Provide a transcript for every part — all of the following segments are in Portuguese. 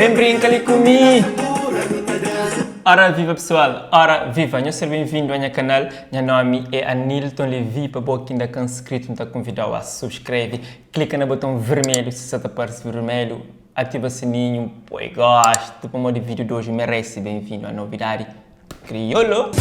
Vem brinca ali comigo. Ora viva pessoal, ora viva, eu seja bem-vindo ao meu canal. Meu nome é Anilton Levi. Para você que ainda não é inscrito, não está convidado a subscrever. Clica no botão vermelho se está aparece vermelho. Ativa o sininho, põe gosto. Para o vídeo de hoje merece bem-vindo à novidade crioulo.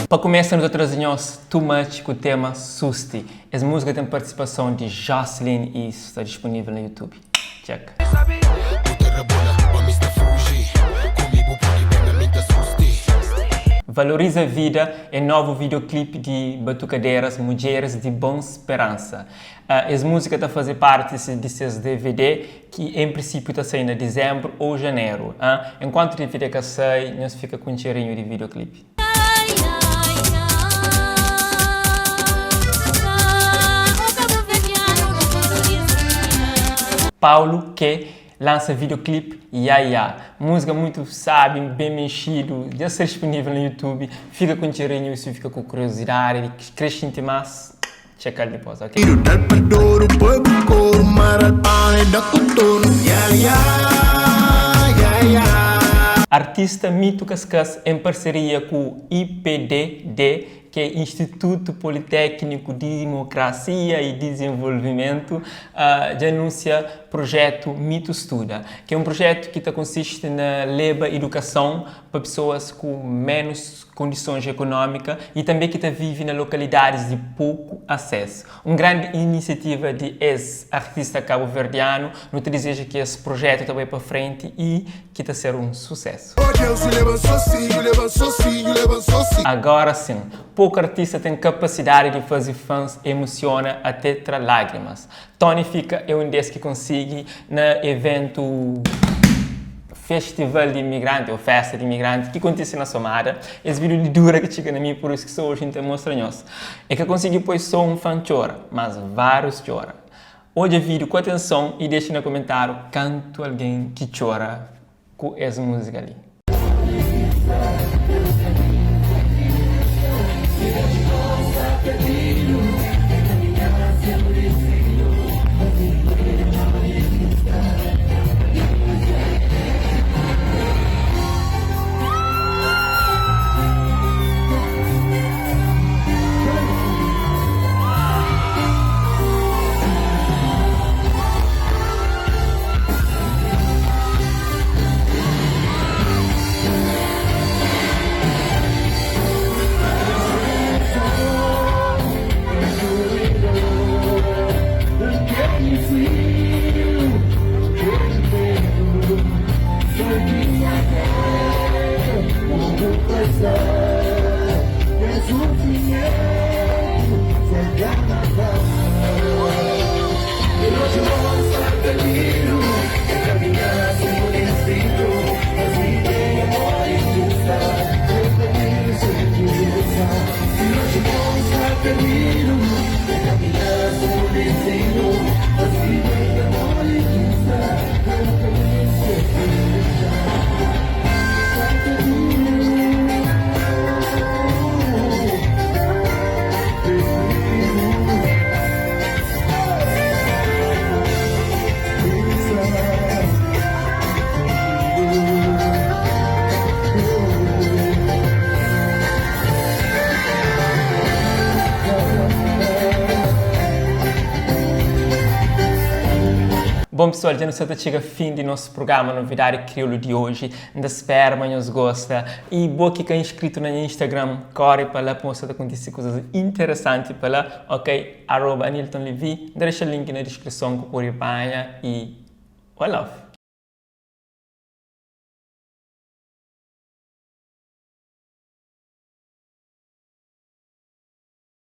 Para começar, nós trazemos Too Much com o tema Susti. Essa música tem participação de Jocelyn e está disponível no YouTube. Check. Valoriza a Vida é novo videoclipe de Batucadeiras Mulheres de Boa Esperança. Essa música está a fazer parte desses DVD que em princípio está saindo em dezembro ou janeiro. Enquanto o DVD que sai, nós fica com um cheirinho de videoclipe. Paulo que lança videoclipe Ya. Música muito sábia, bem mexido, já está disponível no YouTube. Fica com cheirinho e se fica com curiosidade, crescente mais, checar depois, ok? Artista Mito Cascas em parceria com o IPDD, que é Instituto Politécnico de Democracia e Desenvolvimento, já anuncia o projeto Mito Estuda, que é um projeto que consiste na leva educação para pessoas com menos condições econômicas e também que vivem nas localidades de pouco acesso. Uma grande iniciativa de ex-artista cabo-verdiano, não te deseja que esse projeto está bem para frente e que está a ser um sucesso. Agora sim, pouco artista tem capacidade de fazer fãs emociona até tra lágrimas. Tony Fica é um desses que consegue no evento Festival de Imigrante ou Festa de Imigrante que acontece na Somada. Esse vídeo de dura que chega na mim, por isso que sou hoje então mostranhoso. É que consegui pois só um fã chora, mas vários chora. Hoje vídeo com atenção e deixe no comentário canto alguém que chora com essa música ali. Bom pessoal, já não sei se chega fim de nosso programa Novidade Crioulo de hoje. Ainda espero, mas nos gosta. E boa que é inscrito no Instagram, corre para lá para mostrar que acontece coisas interessantes para lá, ok? @AniltonLevi. Deixa o link na descrição que pode apanhar e olá.